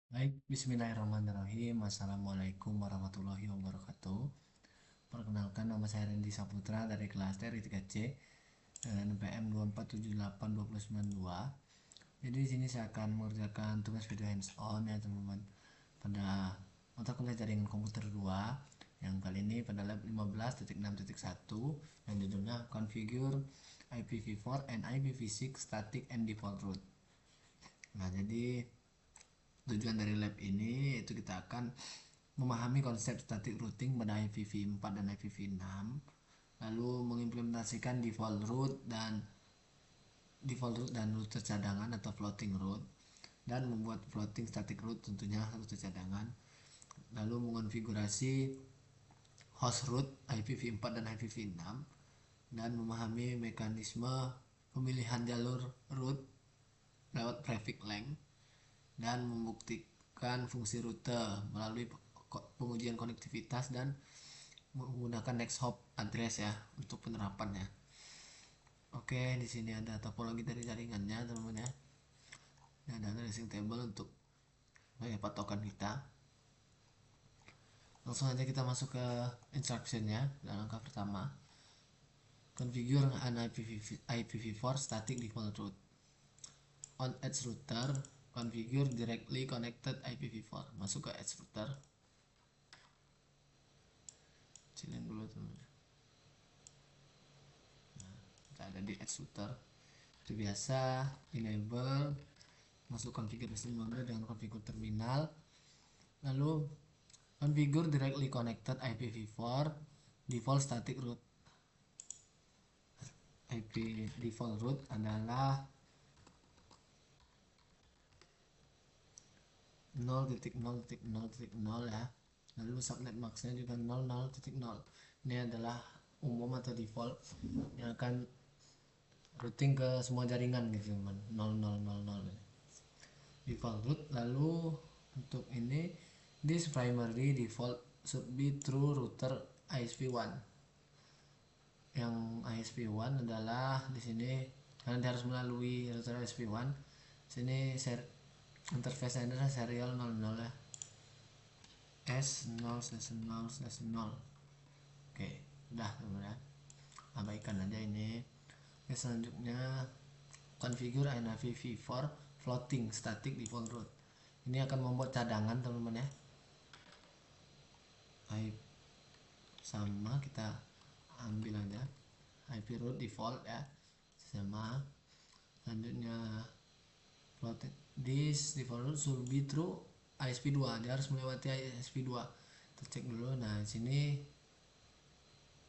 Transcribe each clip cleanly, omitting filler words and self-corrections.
Baik, bismillahirrahmanirrahim. Assalamualaikum warahmatullahi wabarakatuh. Perkenalkan, nama saya Randy Saputra dari kelas TRI 3C dengan NPM 2478292. Jadi di sini saya akan mengerjakan tugas video hands on ya teman-teman, pada mata kuliah jaringan komputer 2 yang kali ini pada lab 15.6.1 yang judulnya Configure IPv4 and IPv6 Static and Default Route. Nah, jadi tujuan dari lab ini yaitu kita akan memahami konsep static routing pada IPv4 dan IPv6, lalu mengimplementasikan default route dan rute cadangan atau floating route, dan membuat floating static route, tentunya rute cadangan, lalu mengonfigurasi host route IPv4 dan IPv6, dan memahami mekanisme pemilihan jalur route lewat prefix length, dan membuktikan fungsi rute melalui pengujian konektivitas dan menggunakan next hop address ya untuk penerapannya. Oke, di sini ada topologi dari jaringannya teman-teman ya. Dan ada tracing table untuk patokan kita. Langsung aja kita masuk ke instructionnya. Dan langkah pertama, configure an IPv4 static default route. On edge router, configure directly connected IPv4. Masuk ke edge router. Kecilin dulu teman-teman. Kita ada di edge router. Seperti biasa, enable, masuk configurasi mode dengan configure terminal, lalu configure directly connected IPv4 default static route. IP default route adalah 0.0.0.0 ya, lalu subnet maxnya juga 00.0. Ini adalah umum atau default yang akan routing ke semua jaringan gitu teman, 0000 default route. Lalu untuk ini, this primary default should be through router ISP1. Yang ISP1 adalah di sini karena dia harus melalui router ISP1. Sini interface adalah serial 00 ya, S0/0/0. Oke, udah teman-teman ya, abaikan aja ini. Oke, selanjutnya configure IPv4 floating static default route. Ini akan membuat cadangan teman-teman ya. Sama, kita ambil aja IP route default ya, sama. Selanjutnya floating, this default route should be through ISP2. Dia harus melewati ISP2. Kita cek dulu. Nah, di sini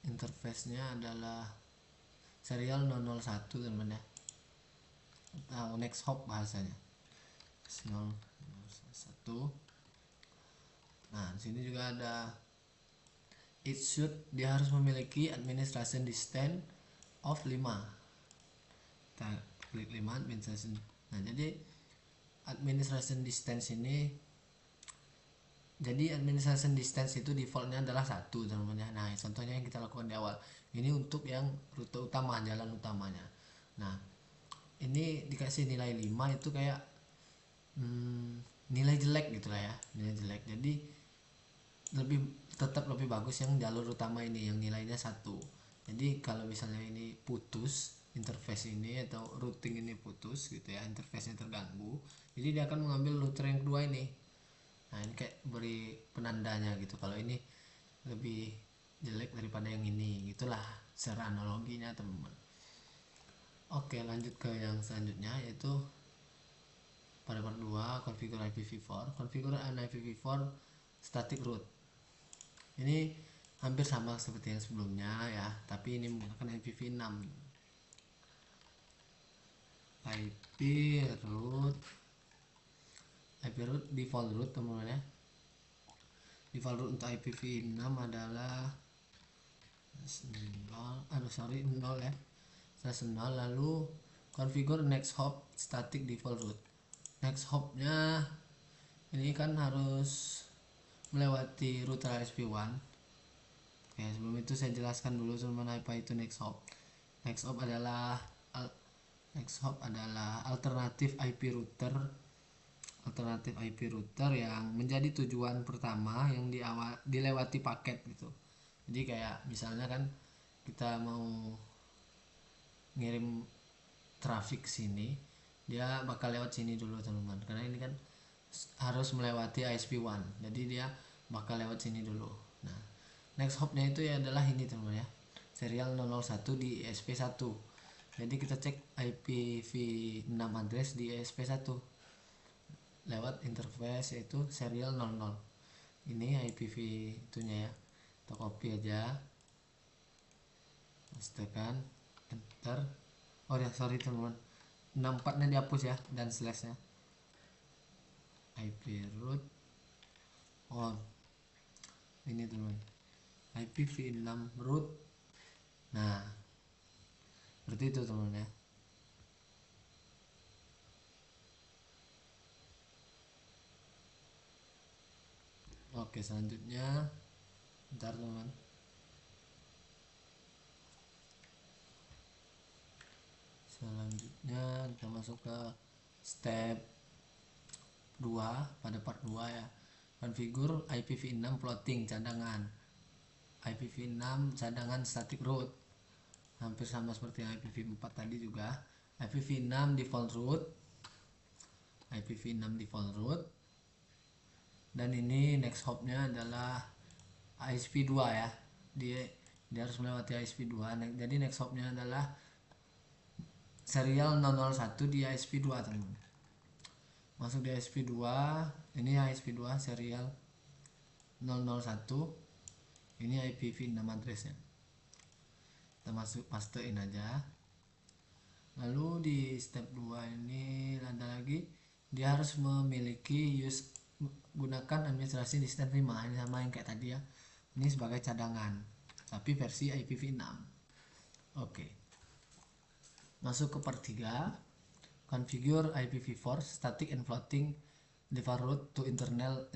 interface-nya adalah serial 001 teman-teman ya, atau next hop bahasanya, 001. Nah, di sini juga ada it should, dia harus memiliki administration distance of 5. Kita klik 5 administration. Nah, jadi administration distance ini, jadi administration distance itu defaultnya adalah 1 teman-teman. Nah, contohnya yang kita lakukan di awal ini untuk yang rute utama, jalan utamanya. Nah, ini dikasih nilai 5 itu kayak nilai jelek gitu lah ya, nilai jelek. Jadi tetap lebih bagus yang jalur utama ini yang nilainya 1. Jadi kalau misalnya ini putus interface ini atau routing ini putus gitu ya, interface-nya terganggu, jadi dia akan mengambil router yang kedua ini. Nah, ini kayak beri penandanya gitu, kalau ini lebih jelek daripada yang ini, gitulah secara analoginya teman-teman. Oke, lanjut ke yang selanjutnya, yaitu pada part 2, configure IPv4. Configure an IPv4 static route. Ini hampir sama seperti yang sebelumnya ya, tapi ini menggunakan IPv6. IP route default route teman-teman ya. Default route untuk IPv6 adalah 0 ya, /0. Lalu configure next hop static default route. Next hopnya ini kan harus melewati router ISP1. Oke, sebelum itu saya jelaskan dulu teman-teman apa itu next hop. Next hop adalah alternatif IP router alternatif IP router yang menjadi tujuan pertama yang dilewati paket gitu. Jadi kayak misalnya kan kita mau ngirim trafik sini, dia bakal lewat sini dulu teman-teman, karena ini kan harus melewati ISP1, jadi dia bakal lewat sini dulu. Nah, next hopnya itu ya adalah ini teman-teman ya, serial 001 di ESP1. Jadi kita cek IPv6 address di ESP1 lewat interface yaitu serial 00. Ini IPv itunya ya, kita copy aja, pastekan, enter. Oh ya, sorry teman-teman, 64 nya dihapus ya, dan slashnya. IP root on ini teman, IPv6 root. Nah, seperti itu teman ya. Oke, selanjutnya bentar teman, selanjutnya kita masuk ke step 2 pada part 2 ya. Konfigur IPv6 floating cadangan, IPv6 cadangan static root, hampir sama seperti yang IPv4 tadi juga. IPv6 default root, IPv6 default root, dan ini next hopnya adalah ISP2 ya, dia harus melewati ISP2. Jadi next hopnya adalah serial 001 di ISP2 teman. Masuk di ISP2, ini ISP2 serial 001, ini IPv6 addressnya, kita masuk pastein aja. Lalu di step 2 ini ada lagi, dia harus memiliki gunakan administrasi di step 5. Ini sama yang kayak tadi ya, ini sebagai cadangan tapi versi IPv6. Oke, masuk ke part 3, configure IPv4 static and floating default route to internal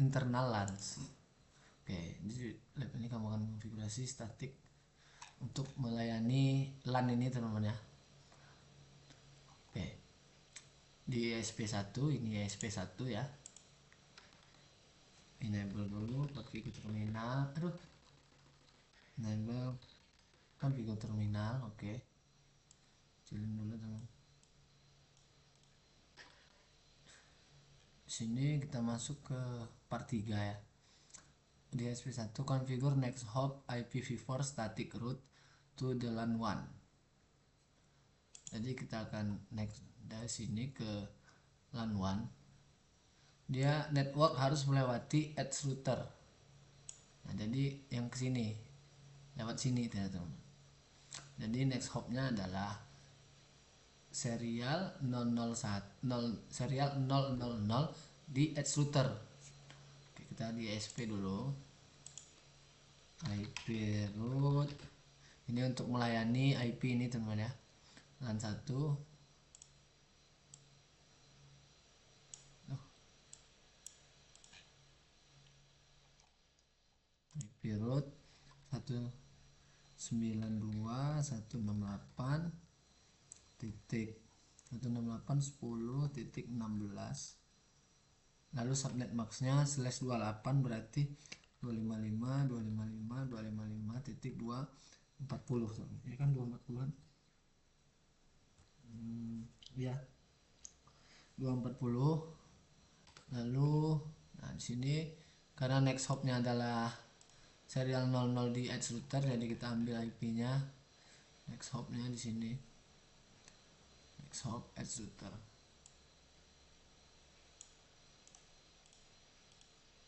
LANs. Oke, jadi ini kamu akan konfigurasi static untuk melayani LAN ini teman-teman ya. Oke, di ESP1, ini ESP1 ya, enable dulu configure terminal, enable configure terminal. Oke, kecilin dulu teman. Sini kita masuk ke part 3 ya. Di ESP1 configure next hop IPv4 static route to the LAN 1. Jadi kita akan next dari sini ke LAN 1. Dia network harus melewati edge router. Nah, jadi yang ke sini lewat sini teman-teman. Jadi next hopnya adalah serial 001 serial 000 di edge router. Oke, kita di ESP dulu, IP root ini untuk melayani IP ini teman-teman ya, LAN 1. IP root 192.168.168.10.16. lalu subnet maxnya /28, berarti 255.255.255.240. ini kan 240-an ya, 240. Lalu nah di sini karena next hopnya adalah serial 00 di edge router, jadi kita ambil IP-nya next hopnya di sini, next hop edge router.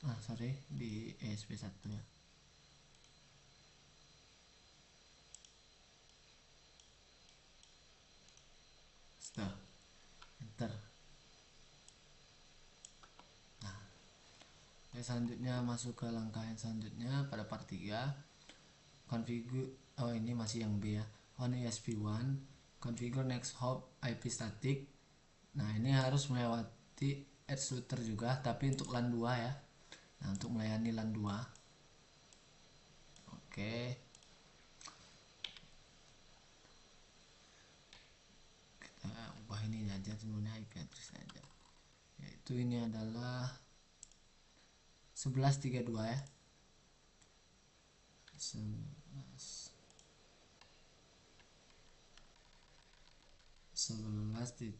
Sorry, di ESP1 ya. Sudah, enter. Nah, selanjutnya masuk ke langkah yang selanjutnya pada part 3, configure, ini masih yang B ya, on ESP1 configure next hop IP static. Nah, ini harus melewati edge router juga, tapi untuk LAN 2 ya. Nah, untuk melayani LAN 2. Oke, kita ubah ini aja sebenarnya, IP address aja yaitu ini adalah 1132 ya, 11.32,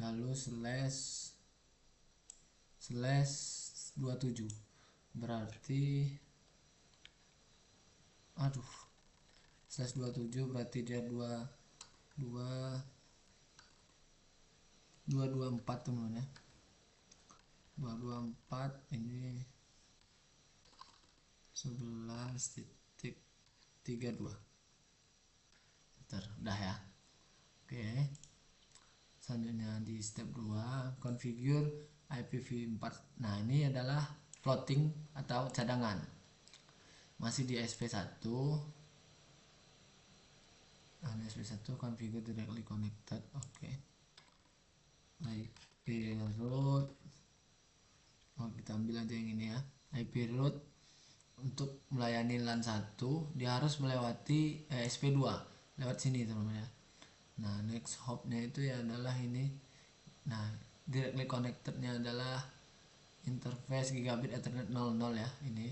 lalu slash 27, berarti slash 27 berarti dia 224 teman ya, 224 ini 11.32. Udah ya. Oke, selanjutnya di step 2 configure IPv4. Nah ini adalah floating atau cadangan, masih di SP1. Nah, di SP1 configure directly connected. Oke, IP route, kita ambil aja yang ini ya, IP route untuk melayani LAN 1 dia harus melewati SP2 lewat sini teman-teman ya. Nah next hopnya itu ya adalah ini. Nah directly connectednya adalah interface gigabit ethernet 00 ya, ini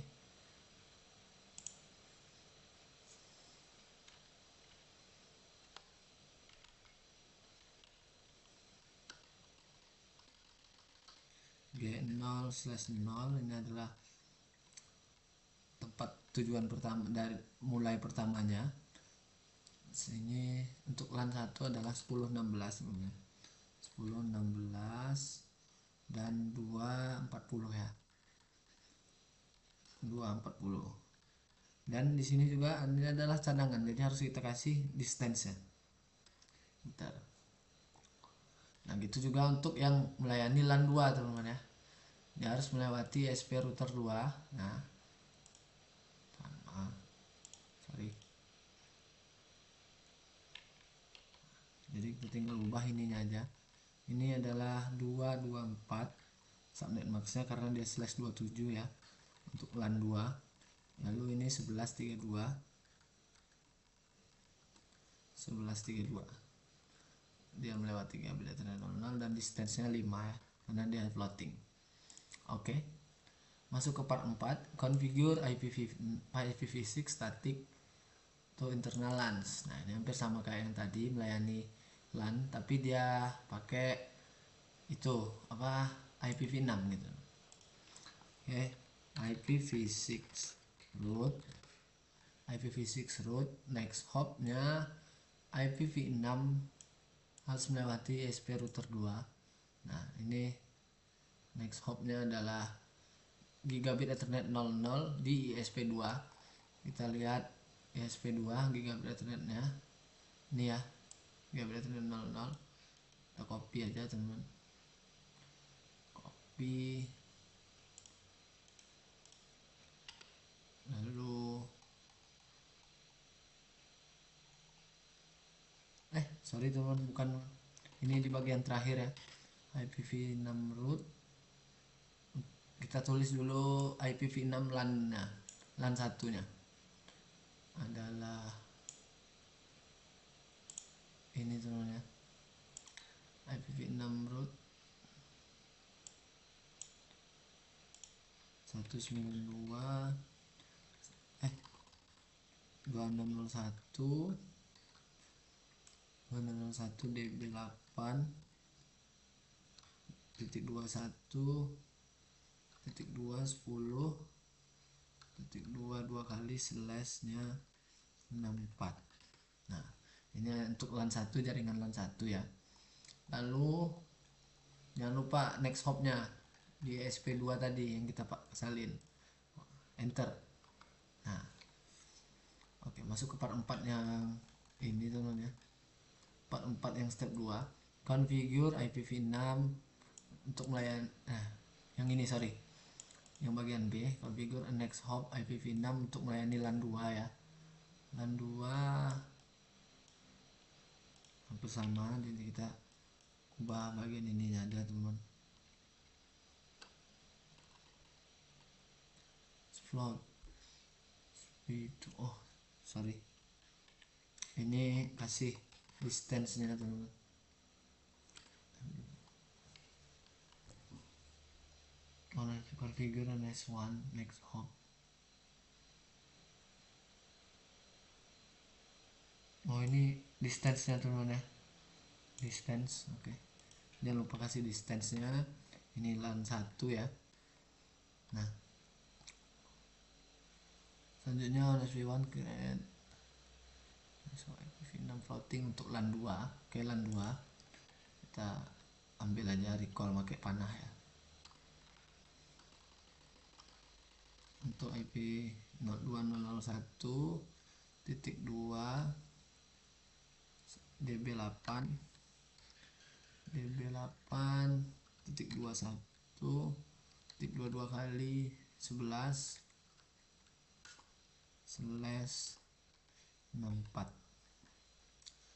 G0/0. Ini adalah tempat tujuan pertama dari mulai pertamanya. Sini untuk LAN 1 adalah 1016 sebenarnya, 1016 dan 240 ya, 240. Dan di sini juga ini adalah cadangan, jadi harus kita kasih distance nya. Bentar. Nah gitu juga untuk yang melayani LAN 2 teman-teman ya, dia harus melewati SP router 2. Nah sama, sorry, jadi kita tinggal ubah ininya aja. Ini adalah 224 subnet maxnya karena dia slash 27 ya untuk LAN 2. Lalu ini 1132, dia melewati gigabit ethernet 00 dan distance nya 5 ya karena dia floating. Oke, masuk ke part 4 configure IPv6 static to internal LANs. Nah ini hampir sama kayak yang tadi, melayani LAN tapi dia pakai itu apa, IPv6 gitu. Oke, IPv6 root next hopnya IPv6 harus melewati SP router 2. Nah ini next hopnya adalah gigabit ethernet 00 di ISP2. Kita lihat ISP2 gigabit ethernetnya ini ya, gigabit ethernet 00. Kita copy aja teman-teman, copy, lalu sorry teman-teman, bukan ini di bagian terakhir ya, IPv6 root. Kita tulis dulu IPv6 LAN nya, LAN satunya adalah ini teman-teman ya, IPv6 root 2601 db8.21.210.2 dua kali slashnya 64. Nah ini untuk LAN 1, jaringan LAN 1 ya. Lalu jangan lupa next hopnya di SP2 tadi yang kita salin, enter. Nah oke, masuk ke part 4 yang ini teman-teman ya, part 4 yang step 2 configure IPv6 untuk melayani yang ini sorry, yang bagian B, configure next hop IPv6 untuk melayani LAN 2 ya. LAN 2 hampir sama, jadi kita ubah bagian ininya aja teman-teman, float itu, sorry, ini kasih distance nya teman-teman. configure NS1 next hop. Oh ini distance nya teman ya, distance. Oke, jangan lupa kasih distance nya. Ini LAN 1 ya. Nah selanjutnya NSV1 create IPv6 floating untuk LAN 2. Oke, LAN 2 kita ambil aja recall pakai panah ya. Untuk IP 02.001.2 db8 db8.21.22 kali 11/64.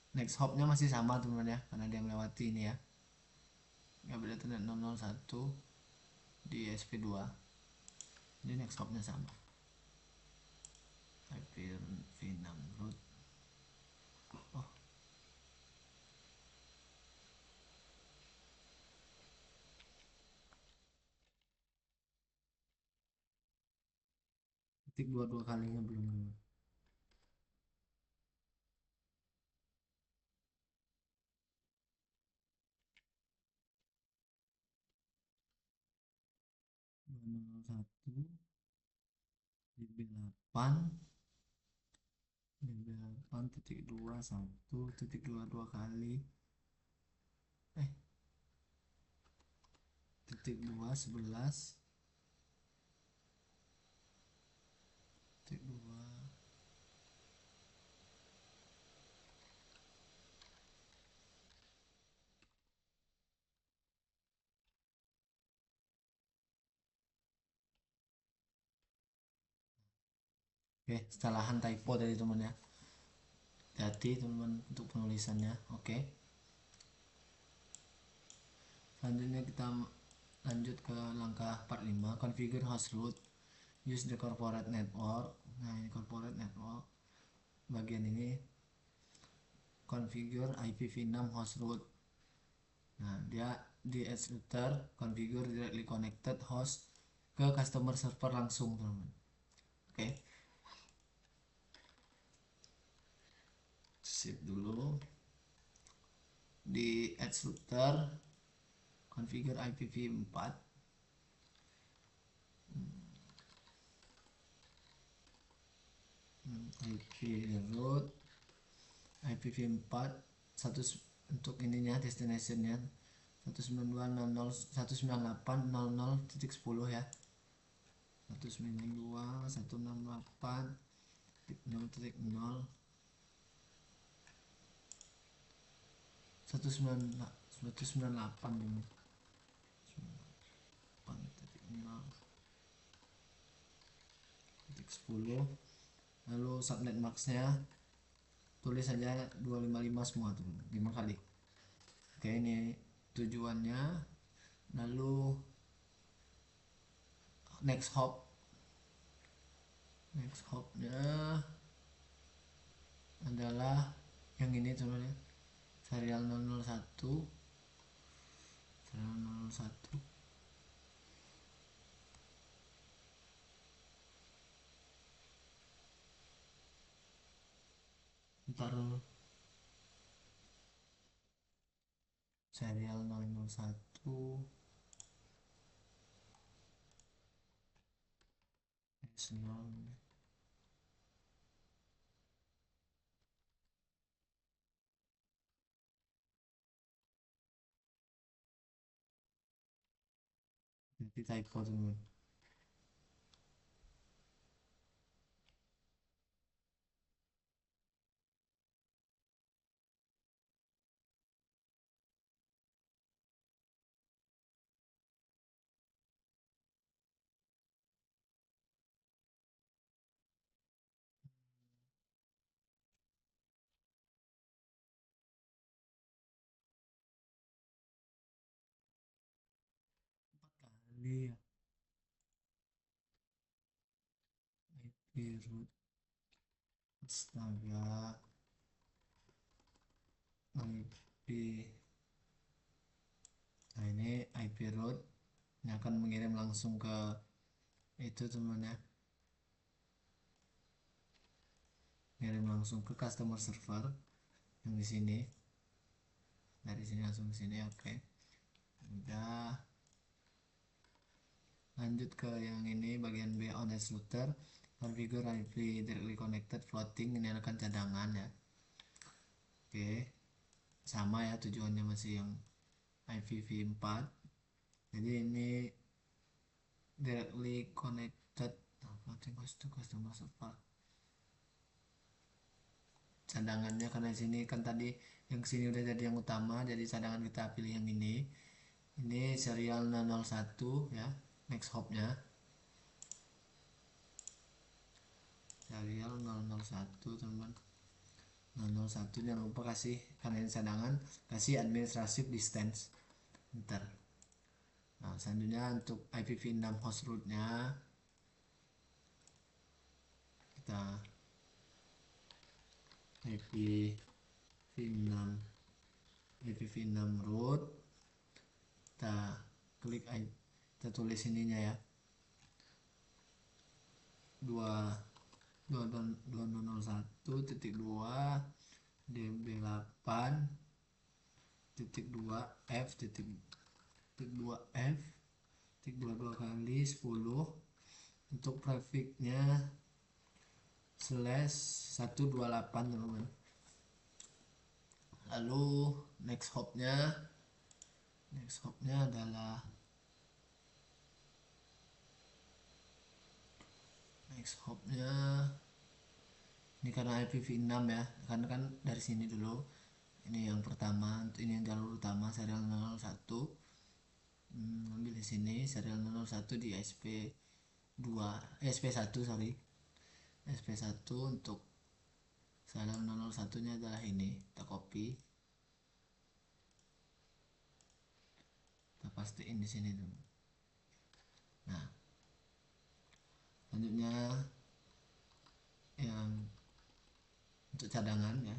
Next hopnya masih sama teman-teman ya, karena dia melewati ini ya, nggak beda internet 001 di SP2. Jadi next hopnya sama, IPv6 root. Oh, titik 22 kalinya belum. satu db8 db8.21.22 kali titik 2 11 titik 2. Oke, kesalahan typo tadi teman ya, hati teman untuk penulisannya. Oke, selanjutnya kita lanjut ke langkah 45, configure host root, use the corporate network. Nah ini corporate network, bagian ini configure IPv6 host root. Nah dia di edge router configure directly connected host ke customer server langsung teman-teman. Oke, sip dulu di edge router configure IPv4. IP root IPv4 satu untuk ininya destinationnya 192.168.00.10 ya, 192.168.0.0 198 ini 198.0.10. Lalu subnet maxnya tulis saja 255 semua tuh 5 kali. Oke, ini tujuannya. Lalu next hopnya adalah yang ini teman-teman, serial 001 ntar serial 001 S0 jadi typo teman. Kali ya IP root, astaga, IP. Nah ini IP root Ini akan mengirim langsung ke itu teman ya, ngirim langsung ke customer server yang di sini. Dari sini langsung ke sini. Oke, udah. Lanjut ke yang ini, bagian B, on edge router configure IP directly connected floating. Ini akan cadangan ya. Oke, sama ya, tujuannya masih yang IPv4. Jadi ini directly connected floating host to customer server. Cadangannya karena sini kan tadi yang sini udah jadi yang utama, jadi cadangan kita pilih yang ini serial 001 ya, next hopnya serial 001 teman. 001 jangan lupa kasih, karena ini cadangan, kasih administrative distance ntar. Nah selanjutnya untuk IPv6 host rootnya kita IPv6 IPv6 root, kita klik, kita tulis ininya ya, 2001.2 db8.2f.2f 22 kali 10. Untuk grafiknya /128 teman-teman. Lalu next hopnya adalah ini karena IPv6 ya, karena kan dari sini dulu. Ini yang pertama, ini yang jalur utama serial 001. Ambil di sini serial 001 di SP1 sorry, SP1. Untuk serial 001 nya adalah ini, kita copy, kita pastiin di sini tuh. Nah selanjutnya yang untuk cadangan ya,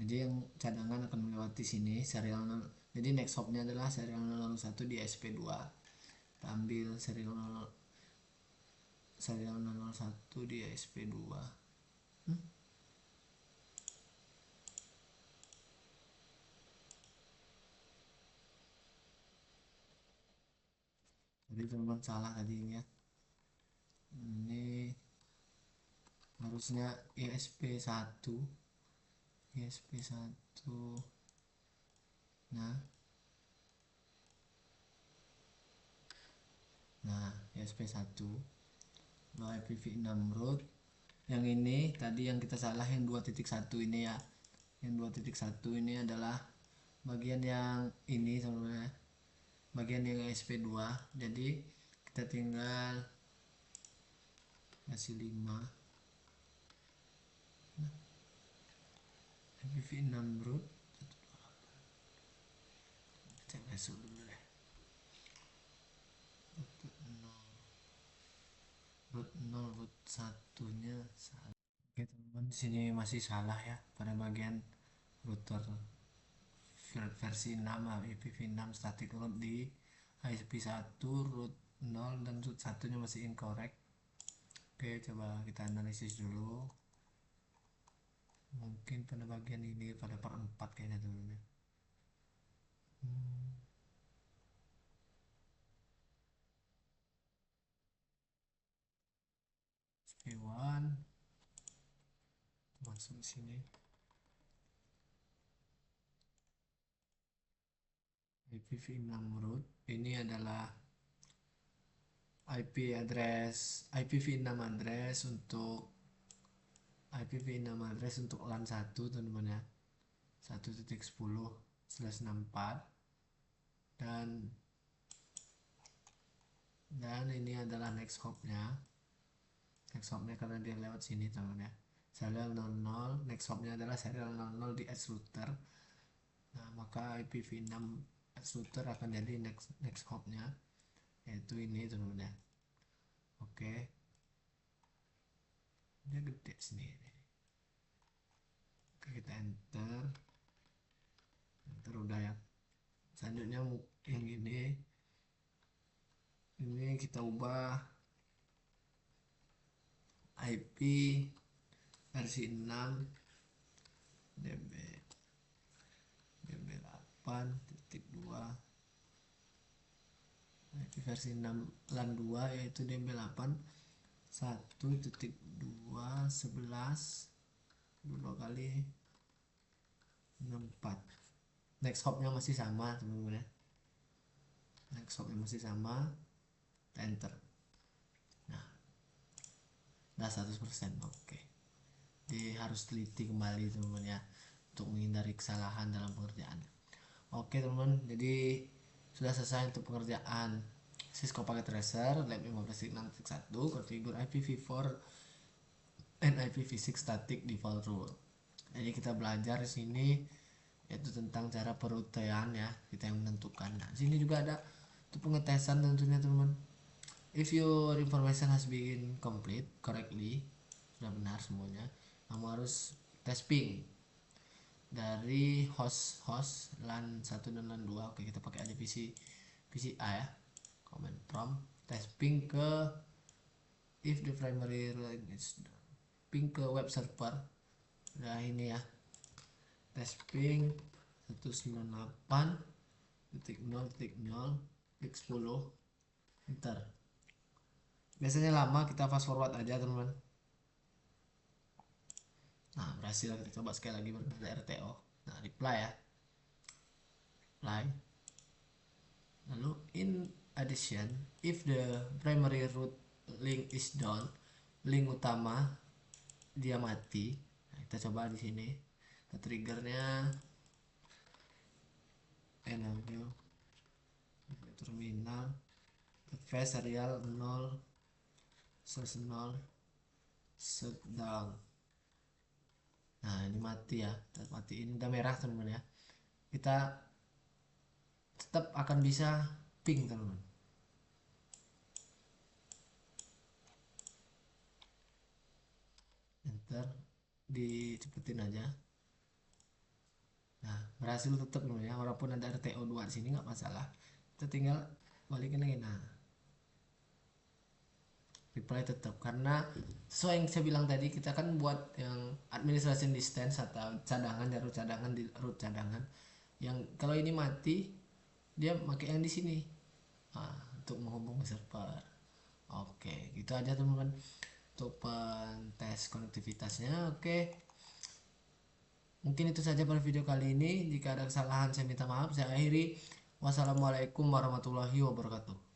jadi yang cadangan akan melewati sini serial 0. Jadi next hopnya adalah serial 001 di SP2. Kita ambil serial 001 di SP2. Jadi teman-teman salah tadinya, ini harusnya ISP1. nah ISP1 IPv6 root. Yang ini tadi yang kita salah yang 2.1 ini ya, yang 2.1 ini adalah bagian yang ini sebenarnya, bagian yang SP2. Jadi kita tinggal kasih 5 IPv6 root. Cek masuk dulu deh, root 0 root 1 nya salah. Oke teman-teman, di sini masih salah ya pada bagian router versi 6 IPv6 static root di ISP1 root 0 dan root 1 nya masih incorrect. Oke, coba kita analisis dulu. Mungkin pada bagian ini pada part 4 kayaknya teman-teman. SP1 masuk sini, IPv6 root. Ini adalah IPv6 address untuk LAN 1 teman-teman ya, 1.10/64. Dan ini adalah next hopnya karena dia lewat sini teman ya, serial 00. Next hopnya adalah serial 00 di edge router. Nah maka IPv6 edge router akan jadi next hopnya, yaitu ini teman ya. Oke, dia gede sendiri. Oke, kita enter udah ya. Selanjutnya yang ini Ini kita ubah IP versi 6 db db 8.2, IP versi 6 LAN 2 yaitu db 8 1.2.11 2 kali 64. Next hopnya masih sama teman-teman ya, next hopnya masih sama, kita enter. Nah udah 100%. Oke, jadi harus teliti kembali teman-teman ya, untuk menghindari kesalahan dalam pengerjaan. Oke teman-teman, jadi sudah selesai untuk pengerjaan Cisco Packet Tracer Lab 15.6.1 configure IPv4 and IPv6 static default rule. Jadi kita belajar di sini yaitu tentang cara perutaian ya, kita yang menentukan. Nah, sini juga ada untuk pengetesan tentunya teman-teman. If your information has been complete correctly, sudah benar semuanya, kamu harus tes ping dari host LAN 1 dan LAN 2. Oke, kita pakai aja PCA ya. Command prompt tes ping ke if the primary line is ping ke web server. Nah ini ya, tes ping 198.0.0.10 enter. Biasanya lama, kita fast forward aja teman-teman. Nah berhasil, kita coba sekali lagi bernada RTO. Nah reply ya, reply. Lalu in addition, if the primary root link is down, link utama dia mati. Nah, kita coba di sini, kita triggernya enable terminal advanced serial 0 0 shutdown. Nah ini mati ya, mati, ini udah merah teman-teman ya. Kita tetap akan bisa ping teman-teman. Enter, dicepetin aja. Nah berhasil tetap teman-teman ya, walaupun ada RTO 2 di sini nggak masalah. Kita tinggal balikin lagi. Nah reply tetap, karena sesuai yang saya bilang tadi, kita kan buat yang administration distance atau cadangan, jarak cadangan di root cadangan, yang kalau ini mati dia pakai yang di sini, nah, untuk menghubungi server. Oke gitu aja teman-teman untuk tes konektivitasnya. Oke, mungkin itu saja pada video kali ini. Jika ada kesalahan saya minta maaf. Saya akhiri, wassalamualaikum warahmatullahi wabarakatuh.